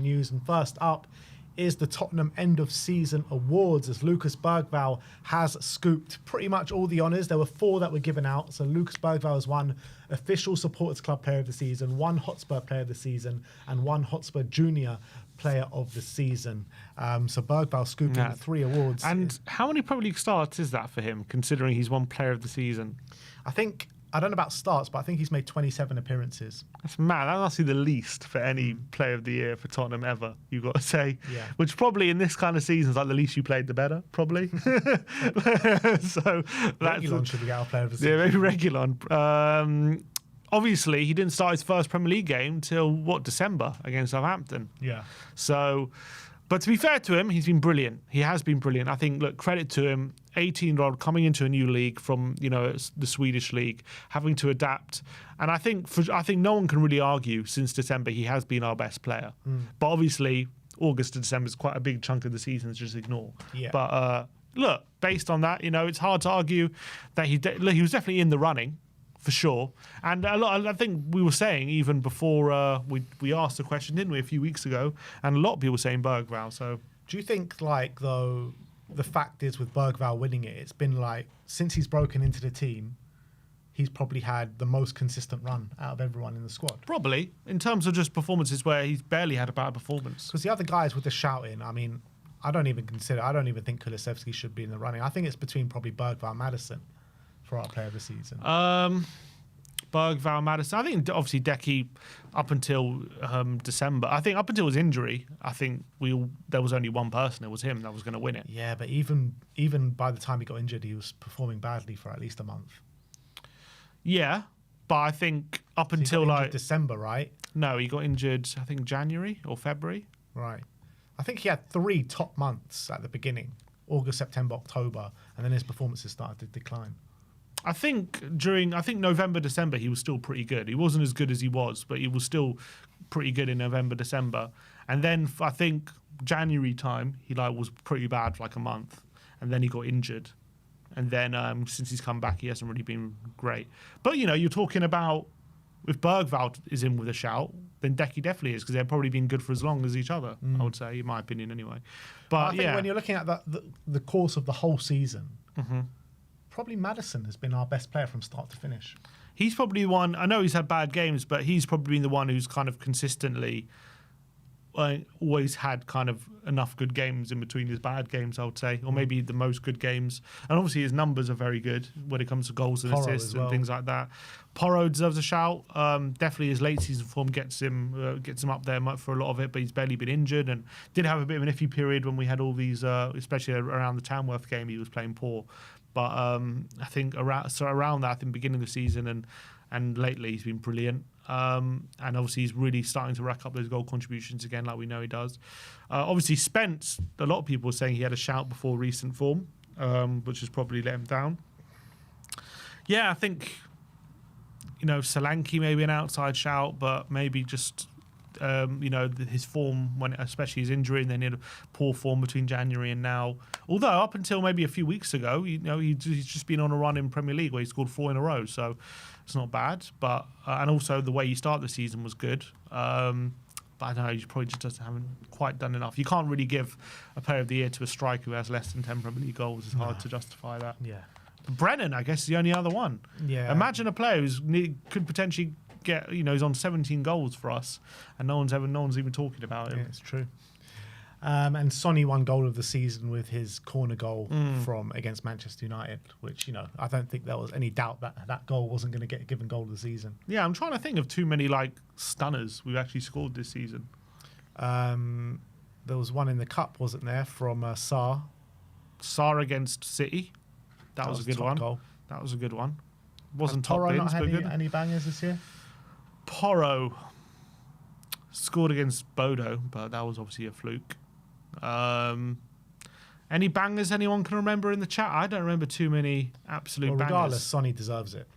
news. And first up is the Tottenham end of season awards, as Lucas Bergvall has scooped pretty much all the honours. There were 4 that were given out. So Lucas Bergvall has won official Supporters Club Player of the Season, 1 Hotspur Player of the Season, and 1 Hotspur Junior Player of the Season. So Bergvall scooping 3 awards. And how many Premier League starts is that for him, considering he's won Player of the Season? I don't know about starts, but I think he's made 27 appearances. That's mad. That must be the least for any Player of the Year for Tottenham ever, you've got to say. Yeah. Which probably in this kind of season is like the least you played, the better, probably. So Regulon should be our Player of the Season. Yeah, maybe Regulon. Obviously, he didn't start his first Premier League game till, December against Southampton. Yeah. So, but to be fair to him, he's been brilliant. He has been brilliant. I think, look, credit to him, 18-year-old coming into a new league from, the Swedish league, having to adapt. And I think no one can really argue since December he has been our best player. But obviously, August to December is quite a big chunk of the season to just ignore. Yeah. But look, based on that, it's hard to argue that he was definitely in the running. For sure. And I think we were saying even before we asked the question, didn't we, a few weeks ago, and a lot of people were saying Bergvall. So do you think, though, the fact is with Bergvall winning it, it's been since he's broken into the team, he's probably had the most consistent run out of everyone in the squad? Probably, in terms of just performances where he's barely had a bad performance. Because the other guys with the shouting, I don't even think Kulusevski should be in the running. I think it's between probably Bergvall and Maddison for our Player of the Season. Bergvall, Maddison. I think obviously Decky up until December. I think up until his injury, I think there was only one person. It was him that was going to win it. Yeah, but even by the time he got injured, he was performing badly for at least a month. Yeah, but I think up until December, right? No, he got injured. I think January or February. Right. I think he had 3 top months at the beginning: August, September, October, and then his performances started to decline. I think November, December, he was still pretty good. He wasn't as good as he was, but he was still pretty good in November, December. And then I think January time, he was pretty bad for a month. And then he got injured. And then since he's come back, he hasn't really been great. But, you're talking about if Bergvall is in with a shout, then Decky definitely is, because they've probably been good for as long as each other, I would say, in my opinion anyway. But I think when you're looking at the course of the whole season, probably Maddison has been our best player from start to finish. He's probably one. I know he's had bad games, but he's probably been the one who's kind of consistently always had kind of enough good games in between his bad games, I would say, or maybe the most good games. And obviously his numbers are very good when it comes to goals and assists and things like that. Porro deserves a shout. Definitely his late season form gets him up there for a lot of it, but he's barely been injured and did have a bit of an iffy period when we had all these, especially around the Tamworth game, he was playing poor. But I think around that, I think beginning of the season and lately he's been brilliant. And obviously he's really starting to rack up those goal contributions again, like we know he does. Obviously Spence, a lot of people were saying he had a shout before recent form, which has probably let him down. Yeah, I think Solanke maybe an outside shout, but maybe just his form, especially his injury, and then he had a poor form between January and now. Although up until maybe a few weeks ago, he's just been on a run in Premier League where he scored 4 in a row, so it's not bad. But and also the way he started the season was good. But I don't know, he probably just haven't quite done enough. You can't really give a Player of the Year to a striker who has less than 10 Premier League goals. It's hard to justify that. Yeah. Brennan, I guess, is the only other one. Yeah. Imagine a player who could potentially get, he's on 17 goals for us, and no one's even talking about him. Yeah, it's true. And Sonny won goal of the season with his corner goal from against Manchester United, which I don't think there was any doubt that goal wasn't going to get given goal of the season. Yeah, I'm trying to think of too many stunners we've actually scored this season. There was one in the cup, wasn't there, from Sarr? Sarr against City. That was a good one. Goal. That was a good one. Wasn't top bins, not but good. Any bangers this year? Porro scored against Bodo, but that was obviously a fluke. Any bangers anyone can remember in the chat? I don't remember too many absolute bangers. Regardless, Sonny deserves it.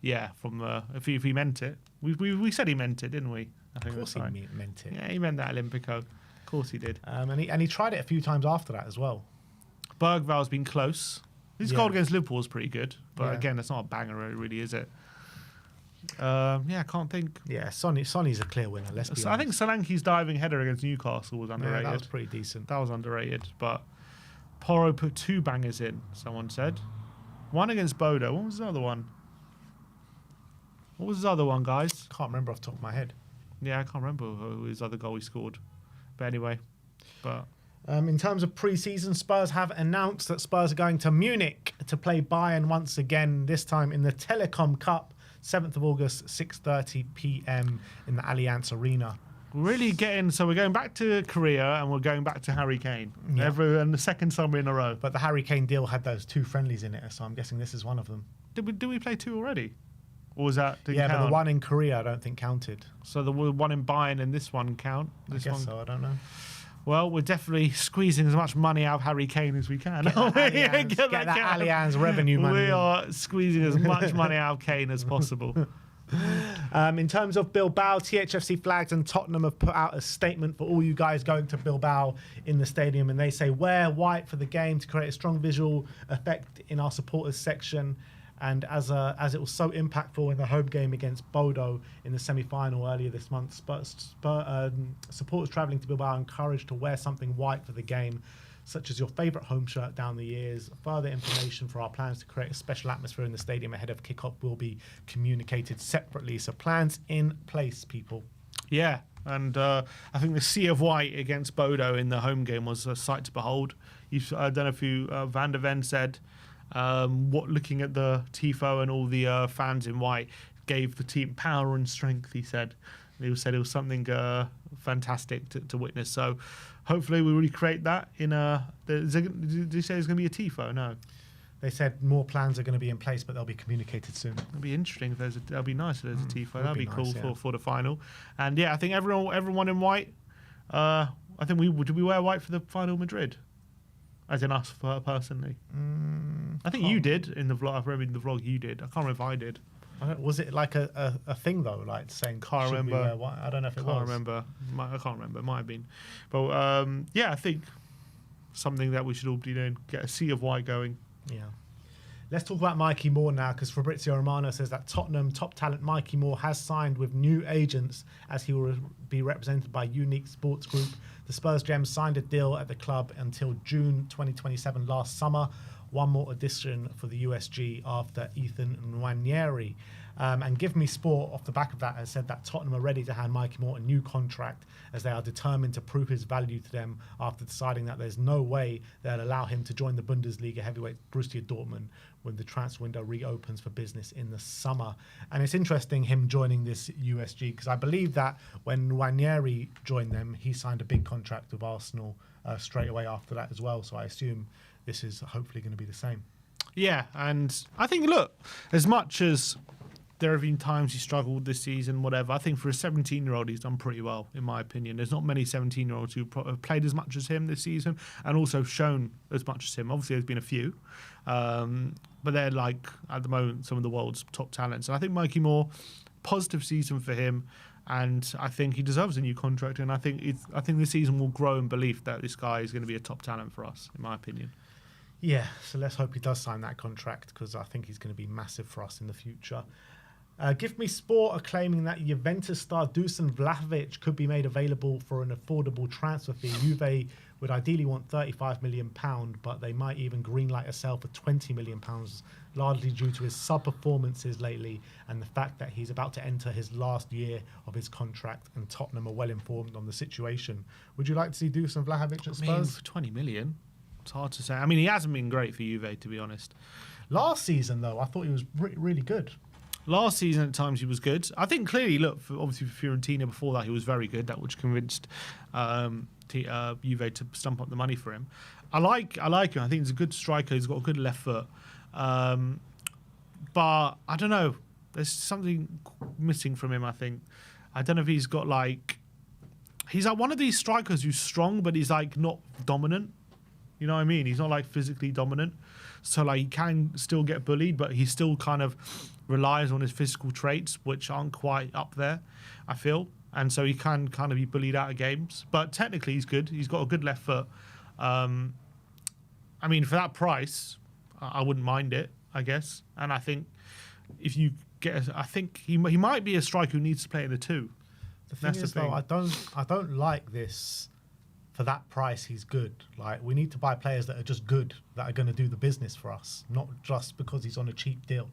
Yeah, from if he meant it. We said he meant it, didn't we? I think of course he meant it. Yeah, he meant that Olympico. Of course he did. And he tried it a few times after that as well. Bergvall's been close. His goal against Liverpool was pretty good, but again, that's not a banger, really, is it? I can't think. Yeah, Sonny's a clear winner. Let's be honest. I think Solanke's diving header against Newcastle was underrated. Yeah, that was pretty decent. That was underrated, but Porro put 2 bangers in, someone said. One against Bodo. What was the other one? What was his other one, guys? Can't remember off the top of my head. Yeah, I can't remember who his other goal he scored. But anyway, in terms of pre-season, Spurs have announced that Spurs are going to Munich to play Bayern once again, this time in the Telecom Cup, 7th of August, 6:30 p.m. in the Allianz Arena. Really so we're going back to Korea and we're going back to Harry Kane. Yeah. And the second summer in a row. But the Harry Kane deal had those 2 friendlies in it, so I'm guessing this is one of them. Did we play 2 already? Or was that... Yeah, but the one in Korea I don't think counted. So the one in Bayern and this one count? I guess so, I don't know. Well, we're definitely squeezing as much money out of Harry Kane as we can. Get that Allianz revenue money. We are squeezing as much money out of Kane as possible. In terms of Bilbao, THFC Flags and Tottenham have put out a statement for all you guys going to Bilbao in the stadium, and they say wear white for the game to create a strong visual effect in our supporters section. And as it was so impactful in the home game against Bodo in the semi-final earlier this month, supporters travelling to Bilbao are encouraged to wear something white for the game, such as your favourite home shirt down the years. Further information for our plans to create a special atmosphere in the stadium ahead of kickoff will be communicated separately. So plans in place, people. Yeah, and I think the sea of white against Bodo in the home game was a sight to behold. I don't know if Van der Ven said... looking at the tifo and all the fans in white gave the team power and strength, he said. He said it was something fantastic to witness. So hopefully we recreate that in did you say there's going to be a tifo? No. They said more plans are going to be in place, but they'll be communicated soon. It'll be interesting if that'll be nice if there's a tifo. That'll be nice, cool for the final. And yeah, I think everyone in white. I think did we wear white for the final Madrid? As in us personally. I think you did in the vlog. I remember in the vlog you did. I can't remember if I did. Was it like a thing though, like saying? Can't remember. I don't know if it was. I can't remember. It might have been. But yeah, I think something that we should all be doing. Get a sea of white going. Yeah. Let's talk about Mikey Moore now, because Fabrizio Romano says that Tottenham top talent Mikey Moore has signed with new agents as he will be represented by Unique Sports Group. The Spurs Gems signed a deal at the club until June 2027 last summer. One more addition for the USG after Ethan Nwaneri. And Give Me Sport, off the back of that, has said that Tottenham are ready to hand Mikey Moore a new contract as they are determined to prove his value to them after deciding that there's no way they'll allow him to join the Bundesliga heavyweight Borussia Dortmund when the transfer window reopens for business in the summer. And it's interesting him joining this USG, because I believe that when Nwaneri joined them, he signed a big contract with Arsenal straight away after that as well. So I assume this is hopefully going to be the same. Yeah, and I think, look, as much as there have been times he struggled this season, whatever, I think for a 17-year-old, he's done pretty well, in my opinion. There's not many 17-year-olds who have played as much as him this season and also shown as much as him. Obviously, there's been a few, but they're, like, at the moment, some of the world's top talents. And I think Mikey Moore, positive season for him, and I think he deserves a new contract. And I think this season will grow in belief that this guy is going to be a top talent for us, in my opinion. Yeah, so let's hope he does sign that contract, because I think he's going to be massive for us in the future. Give Me Sport are claiming that Juventus star Dusan Vlahovic could be made available for an affordable transfer fee. Juve would ideally want £35 million, but they might even greenlight a sale for £20 million, largely due to his sub-performances lately and the fact that he's about to enter his last year of his contract, and Tottenham are well informed on the situation. Would you like to see Dusan Vlahovic at Spurs? I mean, for £20 million, it's hard to say. I mean, he hasn't been great for Juve, to be honest. Last season, though, I thought he was really good. Last season, at times, he was good. I think clearly, look, obviously for Fiorentina before that, he was very good. That which convinced Juve to stump up the money for him. I like him. I think he's a good striker. He's got a good left foot. But I don't know. There's something missing from him, I think. I don't know if he's got, like... He's like one of these strikers who's strong, but he's, like, not dominant. You know what I mean? He's not, like, physically dominant. So, like, he can still get bullied, but he still kind of relies on his physical traits, which aren't quite up there, I feel. And so he can kind of be bullied out of games. But technically, he's good. He's got a good left foot. I mean, for that price, I wouldn't mind it, I guess. And I think if you I think he might be a striker who needs to play in the 2. The thing is, though, I don't like this. For that price, he's good. Like, we need to buy players that are just good, that are going to do the business for us, not just because he's on a cheap deal.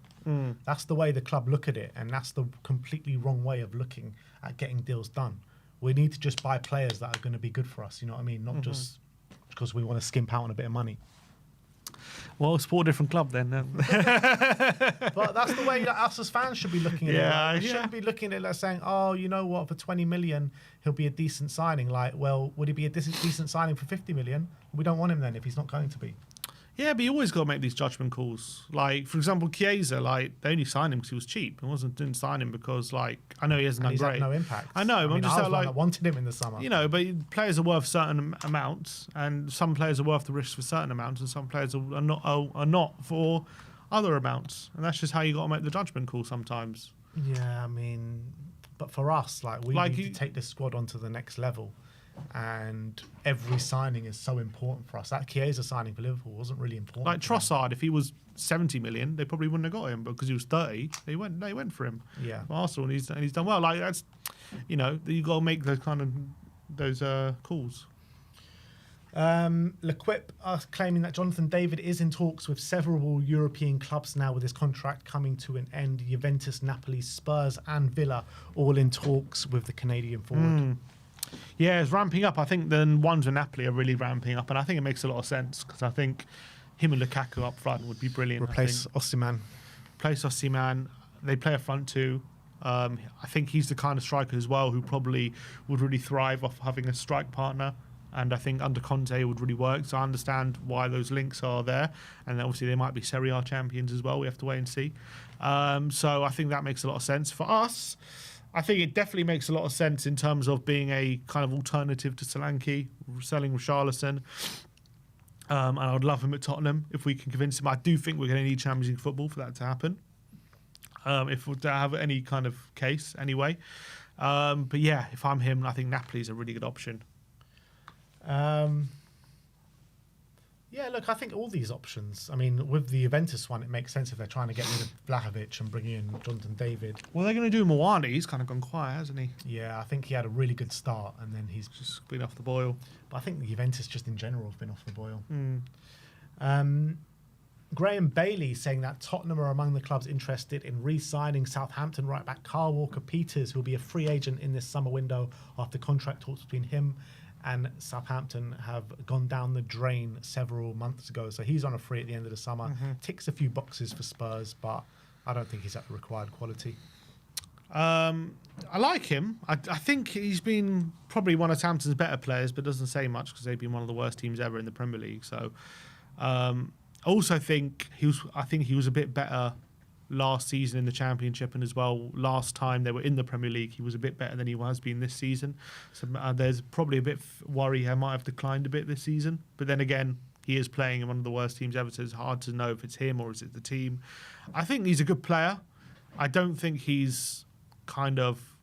That's the way the club look at it, and that's the completely wrong way of looking at getting deals done. We need to just buy players that are going to be good for us, you know what I mean? Not just because we want to skimp out on a bit of money. Well, support a different club then. But that's the way that us as fans should be looking at it. Like, we shouldn't be looking at it like saying, oh, you know what, for 20 million, he'll be a decent signing. Like, well, would he be a decent signing for 50 million? We don't want him then if he's not going to be. Yeah, but you always got to make these judgment calls. Like, for example, Chiesa, like, they only signed him because he was cheap. Didn't sign him because, like, I know he hasn't done great. He's had no impact. I know, but I'm just like, I wanted him in the summer. You know, but players are worth certain amounts, and some players are worth the risk for certain amounts, and some players are not for other amounts. And that's just how you got to make the judgment call sometimes. Yeah, I mean, but for us, like, we need to take this squad onto the next level. And every signing is so important for us. That Chiesa signing for Liverpool wasn't really important. Like Trossard, if he was 70 million, they probably wouldn't have got him, but because he was 30, they went for him. Yeah, for Arsenal, and he's done well. Like, that's, you know, you got to make those kind of calls. L'Equipe are claiming that Jonathan David is in talks with several European clubs now, with his contract coming to an end. Juventus, Napoli, Spurs, and Villa all in talks with the Canadian forward. Yeah, it's ramping up. I think the ones with Napoli are really ramping up, and I think it makes a lot of sense because I think him and Lukaku up front would be brilliant. Replace Osimhen. Replace Osimhen. They play a front 2. I think he's the kind of striker as well who probably would really thrive off having a strike partner. And I think under Conte it would really work. So I understand why those links are there. And obviously they might be Serie A champions as well. We have to wait and see. So I think that makes a lot of sense. For us, I think it definitely makes a lot of sense in terms of being a kind of alternative to Solanke, selling Richarlison. And I would love him at Tottenham if we can convince him. I do think we're going to need Champions League football for that to happen. If we have any kind of case, anyway. But yeah, if I'm him, I think Napoli is a really good option. Yeah, look, I think all these options. I mean, with the Juventus one, it makes sense if they're trying to get rid of Vlahovic and bring in Jonathan David. Well, they're going to do Moani. He's kind of gone quiet, hasn't he? Yeah, I think he had a really good start, and then he's just been off the boil. But I think the Juventus just in general have been off the boil. Graham Bailey saying that Tottenham are among the clubs interested in re-signing Southampton right back Kyle Walker-Peters, who will be a free agent in this summer window after contract talks between him and Southampton have gone down the drain several months ago. So he's on a free at the end of the summer. Ticks a few boxes for Spurs, but I don't think he's at the required quality. I like him. I think he's been probably one of Southampton's better players, but doesn't say much because they've been one of the worst teams ever in the Premier League. So I also think he was a bit better last season in the Championship, and as well last time they were in the Premier League he was a bit better than he has been this season. So there's probably a bit worry he might have declined a bit this season, but then again he is playing in one of the worst teams ever, so it's hard to know if it's him or is it the team. I think he's a good player. I don't think he's kind of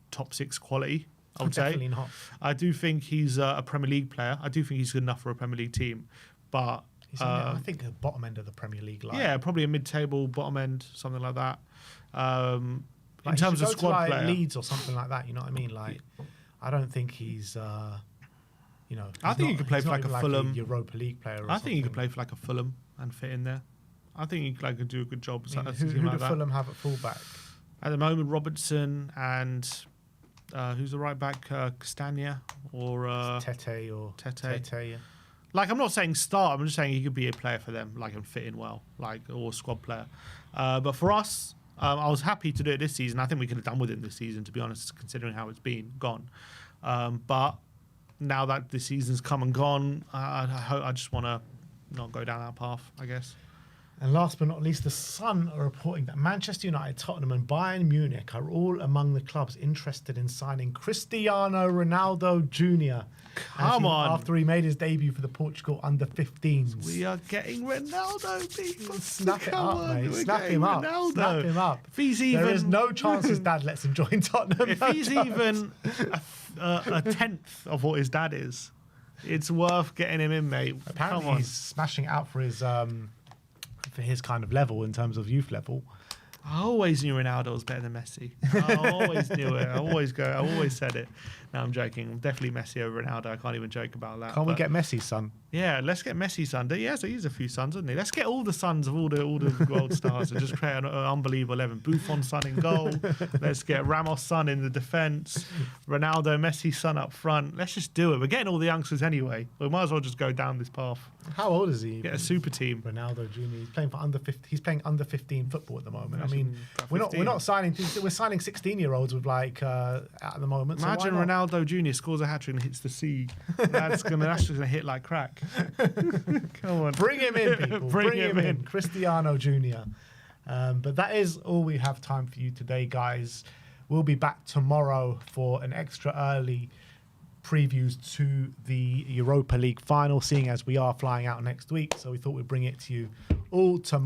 top 6 quality, I would say. Definitely not. I do think he's a Premier League player. I do think he's good enough for a Premier League team, but I think the bottom end of the Premier League. Yeah, probably a mid-table, bottom end, something like that. In terms of squad player, Leeds or something like that. You know what I mean? Like, I don't think he's. I think he could play for like a Fulham Europa League player. I think he could play for like a Fulham and fit in there. I think he could do a good job. Who do Fulham have at fullback? At the moment, Robertson and who's the right back? Castagna or Tete or Tete. Yeah. Like, I'm not saying start. I'm just saying he could be a player for them, like, and fit in well, like, or a squad player. But for us, I was happy to do it this season. I think we could have done with it this season, to be honest, considering how it's gone. But now that the season's come and gone, I just want to not go down that path, I guess. And last but not least, the Sun are reporting that Manchester United, Tottenham and Bayern Munich are all among the clubs interested in signing Cristiano Ronaldo Jr. Come on. After he made his debut for the Portugal under-15s. We are getting Ronaldo, people. Snap it up, mate. Snap him up. Ronaldo. Snap him up. If he's even, there is no chance his dad lets him join Tottenham. If he's even a tenth of what his dad is, it's worth getting him in, mate. Apparently he's smashing it out for his kind of level in terms of youth level. I always knew Ronaldo was better than Messi. I always knew it. I always said it. No, I'm joking. Definitely Messi over Ronaldo. I can't even joke about that. Can't we get Messi's son? Yeah, let's get Messi's son. Yeah, so he's a few sons, isn't he? Let's get all the sons of all the world stars and just create an unbelievable 11. Buffon's son in goal. Let's get Ramos' son in the defence. Ronaldo, Messi's son up front. Let's just do it. We're getting all the youngsters anyway. We might as well just go down this path. How old is he? Get a super team. Ronaldo Jr. He's playing for under 50. He's playing under 15 football at the moment. I mean, we're 15. not signing. We're signing 16-year-olds with at the moment. Imagine so Ronaldo Jr. scores a hat trick and hits the C. That's just gonna hit like crack. Come on, bring him in, people. Bring him in. Cristiano Jr. But that is all we have time for you today, guys. We'll be back tomorrow for an extra early previews to the Europa League final, seeing as we are flying out next week. So we thought we'd bring it to you all tomorrow.